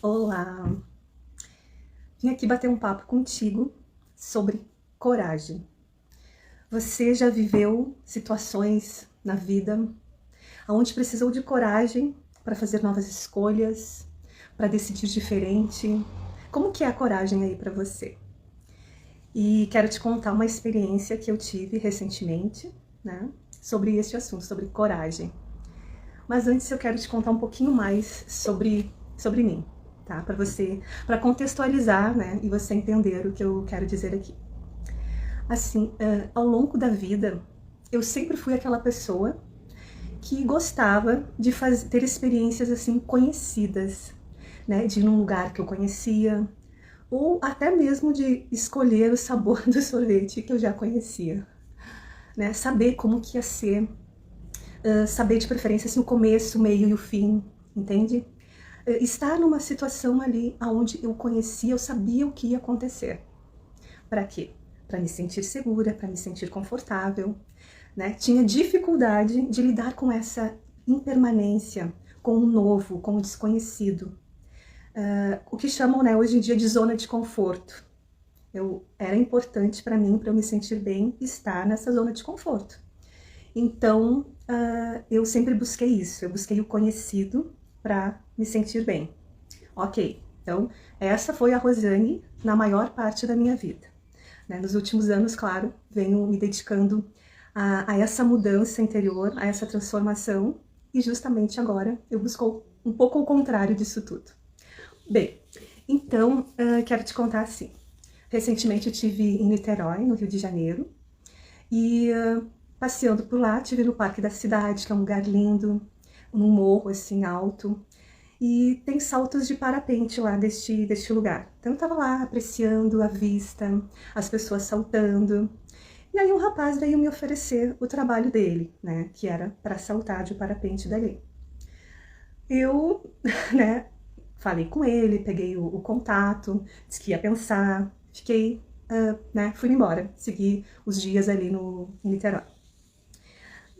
Olá! Vim aqui bater um papo contigo sobre coragem. Você já viveu situações na vida onde precisou de coragem para fazer novas escolhas, para decidir diferente? Como que é a coragem aí para você? E quero te contar uma experiência que eu tive recentemente, né, sobre este assunto, sobre coragem. Mas antes eu quero te contar um pouquinho mais sobre mim, tá? Para contextualizar, né, e você entender o que eu quero dizer aqui. Assim, ao longo da vida, eu sempre fui aquela pessoa que gostava de ter experiências assim conhecidas, né, de ir num lugar que eu conhecia, ou até mesmo de escolher o sabor do sorvete que eu já conhecia, né? Saber como que ia ser, saber de preferência assim, o começo, o meio e o fim, entende? Estar numa situação ali onde eu conhecia, eu sabia o que ia acontecer. Para quê? Para me sentir segura, para me sentir confortável, né? Tinha dificuldade de lidar com essa impermanência, com o novo, com o desconhecido. O que chamam, né, hoje em dia de zona de conforto. Era importante para mim, para eu me sentir bem, estar nessa zona de conforto. Então, eu sempre busquei isso, eu busquei o conhecido para me sentir bem. Ok, então essa foi a Rosane na maior parte da minha vida. Né? Nos últimos anos, claro, venho me dedicando a essa mudança interior, a essa transformação, e justamente agora eu busco um pouco o contrário disso tudo. Bem, então quero te contar assim. Recentemente eu estive em Niterói, no Rio de Janeiro, e passeando por lá, estive no Parque da Cidade, que é um lugar lindo, num morro assim alto, e tem saltos de parapente lá deste lugar. Então eu tava lá apreciando a vista, as pessoas saltando, e aí um rapaz veio me oferecer o trabalho dele, né, que era para saltar de parapente dali. Eu, né, falei com ele, peguei o contato, disse que ia pensar, fiquei, né, fui embora, segui os dias ali em Niterói.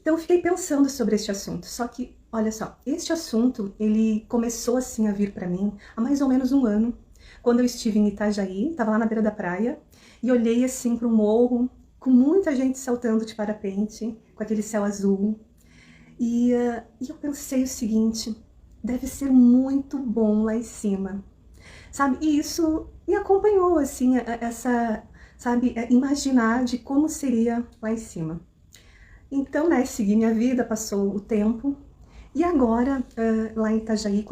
Então eu fiquei pensando sobre este assunto, só que, olha só, este assunto, ele começou assim a vir para mim há mais ou menos um ano, quando eu estive em Itajaí, estava lá na beira da praia, e olhei assim para um morro, com muita gente saltando de parapente, com aquele céu azul, e eu pensei o seguinte, deve ser muito bom lá em cima, sabe? E isso me acompanhou, assim, sabe, imaginar de como seria lá em cima. Então, né, segui minha vida, passou o tempo, e agora, lá em Itajaí,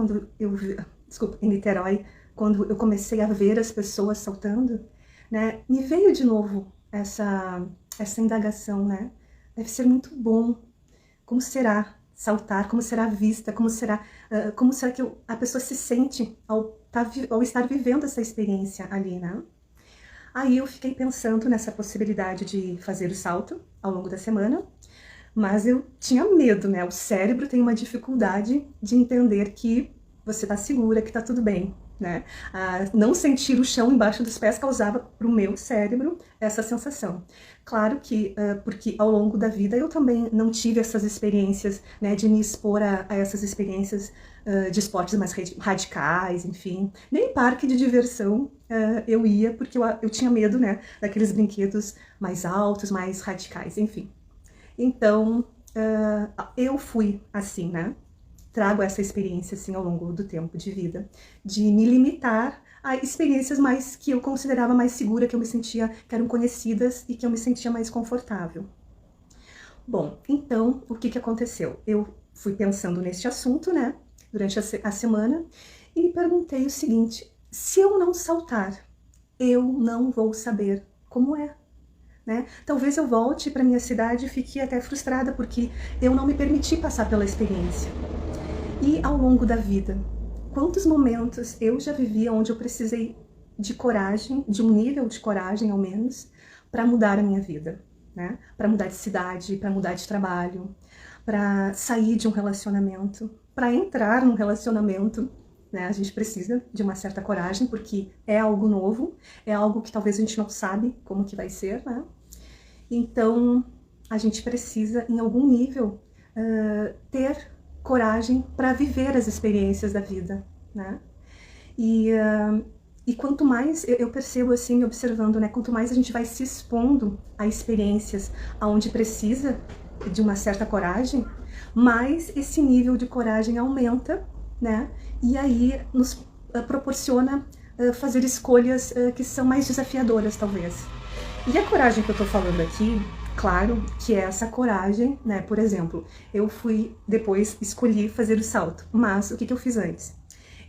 desculpa, em Niterói, quando eu comecei a ver as pessoas saltando, né, me veio de novo essa indagação, né? Deve ser muito bom. Como será saltar? Como será a vista? Como será que a pessoa se sente ao estar vivendo essa experiência ali, né? Aí eu fiquei pensando nessa possibilidade de fazer o salto ao longo da semana, mas eu tinha medo, né? O cérebro tem uma dificuldade de entender que você tá segura, que tá tudo bem, né? Não sentir o chão embaixo dos pés causava pro meu cérebro essa sensação. Claro que, porque ao longo da vida eu também não tive essas experiências, né, de me expor a essas experiências de esportes mais radicais, enfim. Nem parque de diversão eu ia, porque eu tinha medo, né, daqueles brinquedos mais altos, mais radicais, enfim. Então, eu fui assim, né? Trago essa experiência assim ao longo do tempo de vida, de me limitar a experiências mais que eu considerava mais segura, que eu me sentia, que eram conhecidas e que eu me sentia mais confortável. Bom, então, o que aconteceu? Eu fui pensando neste assunto, né, durante a semana, e me perguntei o seguinte, se eu não saltar, eu não vou saber como é. Né? Talvez eu volte para minha cidade e fique até frustrada porque eu não me permiti passar pela experiência. E ao longo da vida, quantos momentos eu já vivi onde eu precisei de coragem, de um nível de coragem ao menos, para mudar a minha vida, né? Para mudar de cidade, para mudar de trabalho, para sair de um relacionamento, para entrar num relacionamento, né? A gente precisa de uma certa coragem porque é algo novo, é algo que talvez a gente não sabe como que vai ser, né? Então, a gente precisa, em algum nível, ter coragem para viver as experiências da vida, né? E quanto mais eu percebo assim, observando, né, quanto mais a gente vai se expondo a experiências onde precisa de uma certa coragem, mais esse nível de coragem aumenta, né? E aí nos proporciona fazer escolhas que são mais desafiadoras, talvez. E a coragem que eu tô falando aqui, claro, que é essa coragem, né? Por exemplo, eu fui depois escolhi fazer o salto, mas o que eu fiz antes?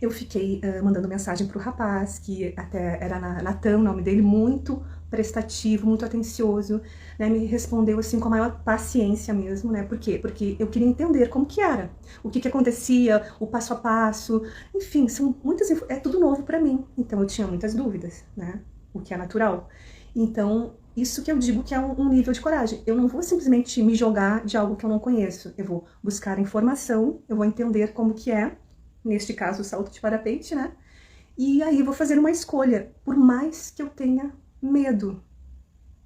Eu fiquei mandando mensagem pro rapaz, que até era Natan, o nome dele, muito prestativo, muito atencioso, né? Me respondeu assim com a maior paciência mesmo, né? Por quê? Porque eu queria entender como que era, o que acontecia, o passo a passo, enfim, são muitas, é tudo novo para mim, então eu tinha muitas dúvidas, né? O que é natural. Então, isso que eu digo que é um nível de coragem. Eu não vou simplesmente me jogar de algo que eu não conheço. Eu vou buscar informação, eu vou entender como que é, neste caso o salto de parapente, né? E aí vou fazer uma escolha, por mais que eu tenha medo,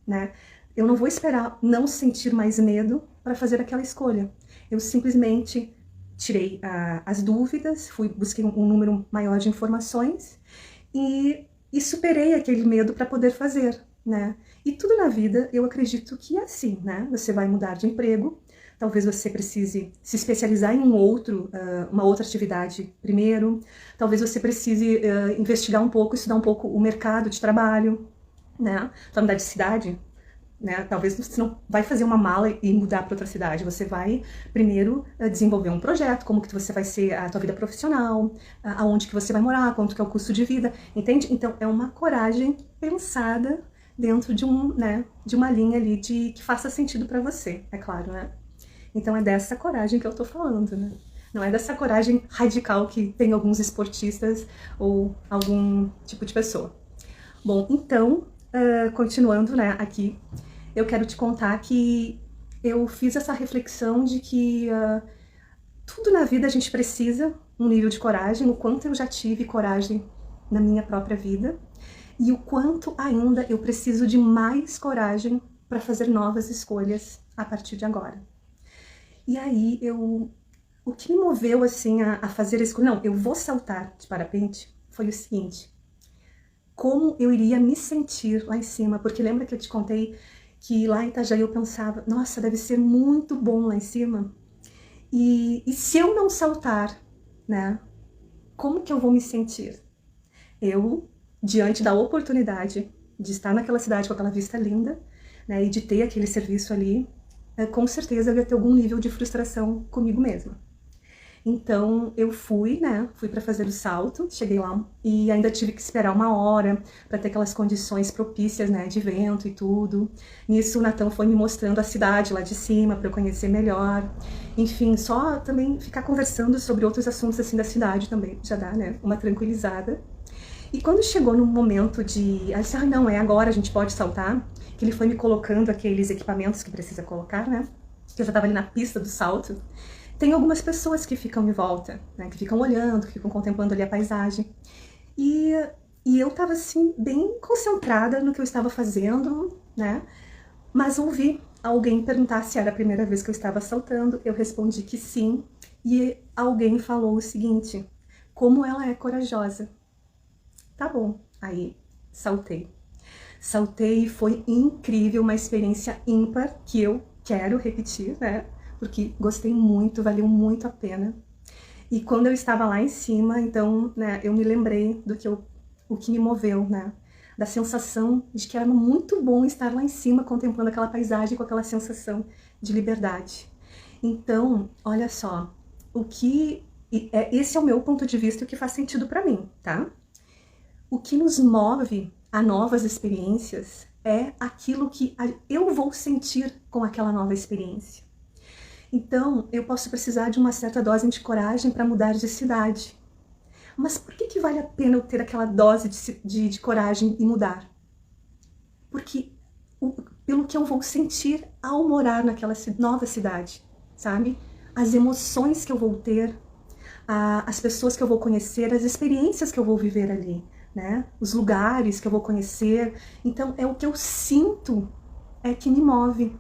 né? Eu não vou esperar não sentir mais medo para fazer aquela escolha. Eu simplesmente tirei as dúvidas, busquei um número maior de informações e superei aquele medo para poder fazer, né? E tudo na vida, eu acredito que é assim, né? Você vai mudar de emprego, talvez você precise se especializar em uma outra atividade primeiro, talvez você precise investigar um pouco, estudar um pouco o mercado de trabalho, né? Para mudar de cidade, né? Talvez você não vai fazer uma mala e mudar para outra cidade, você vai primeiro desenvolver um projeto, como que você vai ser a tua vida profissional, aonde que você vai morar, quanto que é o custo de vida, entende? Então é uma coragem pensada dentro de de uma linha ali que faça sentido para você, é claro, né? Então é dessa coragem que eu tô falando, né? Não é dessa coragem radical que tem alguns esportistas ou algum tipo de pessoa. Bom, então, continuando, né, aqui, eu quero te contar que eu fiz essa reflexão de que tudo na vida a gente precisa um nível de coragem, o quanto eu já tive coragem na minha própria vida e o quanto ainda eu preciso de mais coragem para fazer novas escolhas a partir de agora. E aí, o que me moveu, assim, a fazer esse... Não, eu vou saltar de parapente, foi o seguinte: como eu iria me sentir lá em cima, porque lembra que eu te contei que lá em Itajaí eu pensava, nossa, deve ser muito bom lá em cima, e se eu não saltar, né, como que eu vou me sentir? Eu, diante da oportunidade de estar naquela cidade com aquela vista linda, né, e de ter aquele serviço ali, com certeza eu ia ter algum nível de frustração comigo mesma. Então eu fui, né, fui para fazer o salto, cheguei lá e ainda tive que esperar uma hora para ter aquelas condições propícias, né, de vento e tudo. Nisso o Natan foi me mostrando a cidade lá de cima para eu conhecer melhor. Enfim, só também ficar conversando sobre outros assuntos assim da cidade também já dá, né, uma tranquilizada. E quando chegou no momento de, aí disse, não, é agora, a gente pode saltar, que ele foi me colocando aqueles equipamentos que precisa colocar, né, que eu já tava ali na pista do salto. Tem algumas pessoas que ficam em volta, né, que ficam olhando, que ficam contemplando ali a paisagem. E eu tava assim, bem concentrada no que eu estava fazendo, né, mas ouvi alguém perguntar se era a primeira vez que eu estava saltando, eu respondi que sim, e alguém falou o seguinte: como ela é corajosa. Tá bom, aí saltei. Saltei e foi incrível, uma experiência ímpar que eu quero repetir, né? Porque gostei muito, valeu muito a pena. E quando eu estava lá em cima, então, né, eu me lembrei o que me moveu, né? Da sensação de que era muito bom estar lá em cima contemplando aquela paisagem com aquela sensação de liberdade. Então, olha só, esse é o meu ponto de vista e o que faz sentido para mim, tá? O que nos move a novas experiências é aquilo que eu vou sentir com aquela nova experiência. Então, eu posso precisar de uma certa dose de coragem para mudar de cidade. Mas por que vale a pena eu ter aquela dose de coragem e mudar? Porque pelo que eu vou sentir ao morar naquela nova cidade, sabe? As emoções que eu vou ter, as pessoas que eu vou conhecer, as experiências que eu vou viver ali, né? Os lugares que eu vou conhecer. Então, é o que eu sinto é que me move.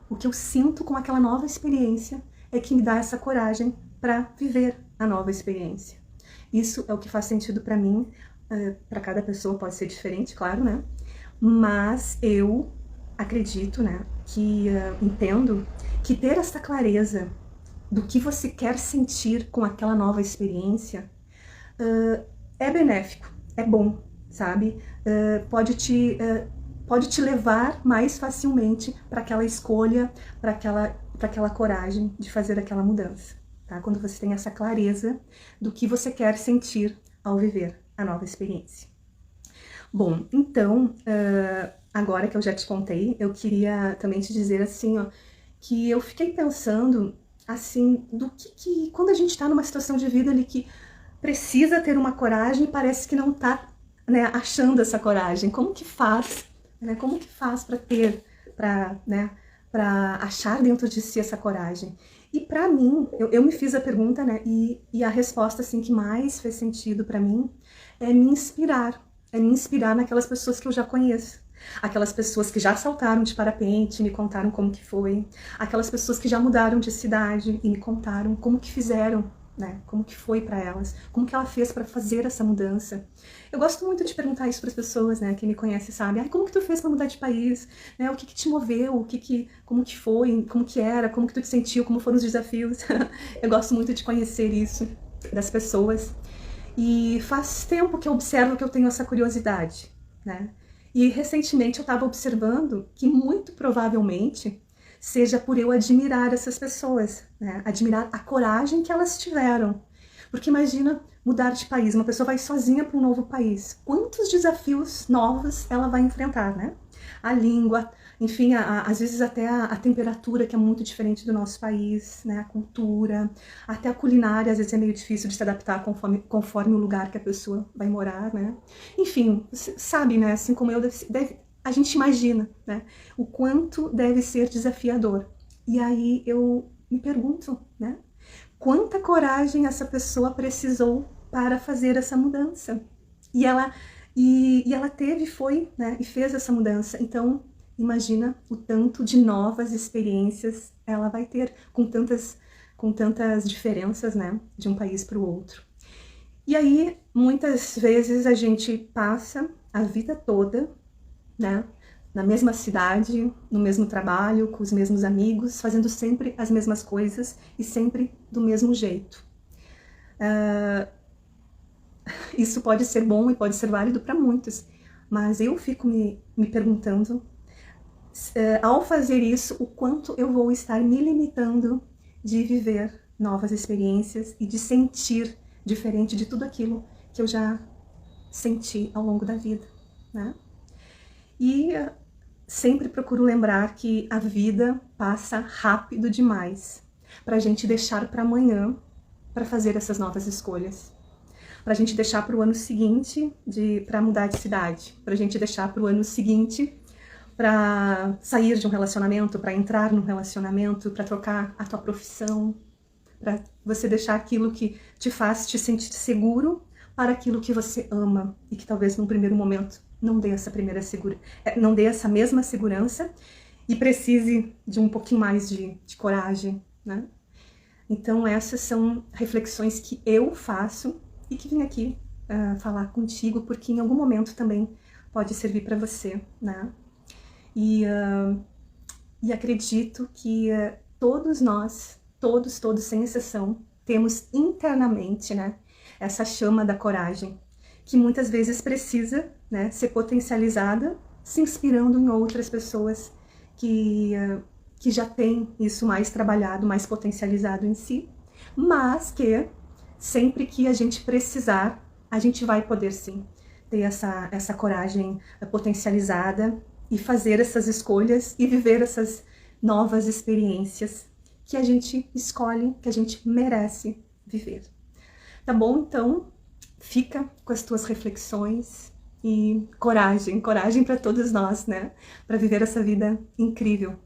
O que eu sinto com aquela nova experiência é que me dá essa coragem para viver a nova experiência. Isso é o que faz sentido para mim. Para cada pessoa pode ser diferente, claro, né? Mas eu acredito, né, que entendo que ter essa clareza do que você quer sentir com aquela nova experiência é benéfico, é bom, sabe? Pode te levar mais facilmente para aquela escolha, para aquela coragem de fazer aquela mudança, tá? Quando você tem essa clareza do que você quer sentir ao viver a nova experiência. Bom, então, agora que eu já te contei, eu queria também te dizer assim, ó, que eu fiquei pensando, assim, do que quando a gente tá numa situação de vida ali que precisa ter uma coragem e parece que não tá, né, achando essa coragem, como que faz, né, como que faz para ter, para achar dentro de si essa coragem? E para mim, eu me fiz a pergunta, né, e a resposta, assim, que mais fez sentido para mim é me inspirar naquelas pessoas que eu já conheço. Aquelas pessoas que já saltaram de parapente e me contaram como que foi. Aquelas pessoas que já mudaram de cidade e me contaram como que fizeram, né? Como que foi para elas, como que ela fez para fazer essa mudança. Eu gosto muito de perguntar isso para as pessoas, né? Quem me conhece sabe. Ai, como que tu fez para mudar de país? Né? O que te moveu? Como que foi? Como que era? Como que tu te sentiu? Como foram os desafios? Eu gosto muito de conhecer isso das pessoas. E faz tempo que eu observo que eu tenho essa curiosidade, né? E recentemente eu estava observando que muito provavelmente seja por eu admirar essas pessoas, né? Admirar a coragem que elas tiveram. Porque imagina mudar de país, uma pessoa vai sozinha para um novo país. Quantos desafios novos ela vai enfrentar, né? A língua, enfim, às vezes até a temperatura, que é muito diferente do nosso país, né? A cultura, até a culinária, às vezes é meio difícil de se adaptar conforme o lugar que a pessoa vai morar, né? Enfim, sabe, né? Assim como eu, a gente imagina, né? O quanto deve ser desafiador. E aí eu me pergunto, né? Quanta coragem essa pessoa precisou para fazer essa mudança? E ela teve, foi, né? E fez essa mudança. Então, imagina o tanto de novas experiências ela vai ter com tantas diferenças, né? De um país para o outro. E aí, muitas vezes a gente passa a vida toda, né? Na mesma cidade, no mesmo trabalho, com os mesmos amigos, fazendo sempre as mesmas coisas e sempre do mesmo jeito. Isso pode ser bom e pode ser válido para muitos, mas eu fico me perguntando, ao fazer isso, o quanto eu vou estar me limitando de viver novas experiências e de sentir diferente de tudo aquilo que eu já senti ao longo da vida, né? E sempre procuro lembrar que a vida passa rápido demais para a gente deixar para amanhã para fazer essas novas escolhas. Para a gente deixar para o ano seguinte para mudar de cidade. Para a gente deixar para o ano seguinte para sair de um relacionamento, para entrar num relacionamento, para trocar a tua profissão. Para você deixar aquilo que te faz te sentir seguro para aquilo que você ama e que talvez num primeiro momento não dê não dê essa mesma segurança e precise de um pouquinho mais de coragem, né? Então essas são reflexões que eu faço e que vim aqui falar contigo, porque em algum momento também pode servir para você, né? E acredito que todos nós, todos sem exceção, temos internamente, né, essa chama da coragem, que muitas vezes precisa, né, ser potencializada, se inspirando em outras pessoas que já têm isso mais trabalhado, mais potencializado em si, mas que sempre que a gente precisar, a gente vai poder sim ter essa coragem potencializada e fazer essas escolhas e viver essas novas experiências que a gente escolhe, que a gente merece viver. Tá bom? Então, fica com as tuas reflexões e coragem para todos nós, né? Para viver essa vida incrível.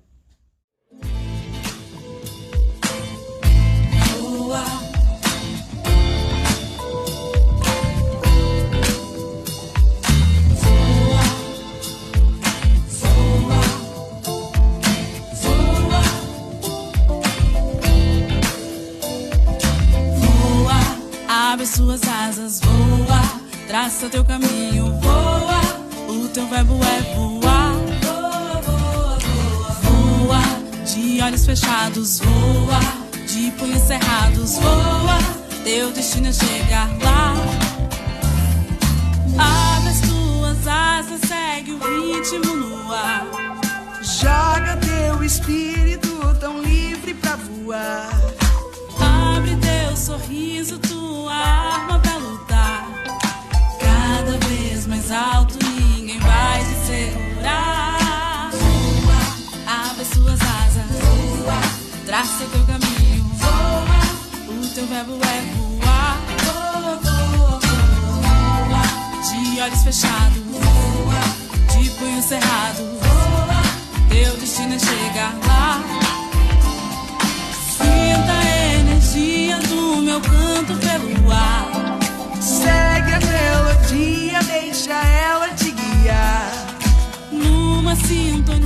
Abre suas asas, voa, traça teu caminho, voa. O teu verbo é voar. Voa, voa, voa, voa. De olhos fechados, voa. De punhos cerrados, voa. Teu destino é chegar lá. Abre as tuas asas, segue o ritmo no ar. Joga teu espírito tão livre pra voar. Abre teu sorriso, tua arma pra lutar. Cada vez mais alto, ninguém vai te segurar. Voa, abre suas asas, voa, traça teu caminho, voa. O teu verbo é voar. Voa, voa, voa, de olhos fechados, voa, de punhos cerrados, voa. Teu destino é chegar lá. Sinta a energia do meu canto pelo ar. Segue a melodia, deixa ela te guiar. Numa sintonia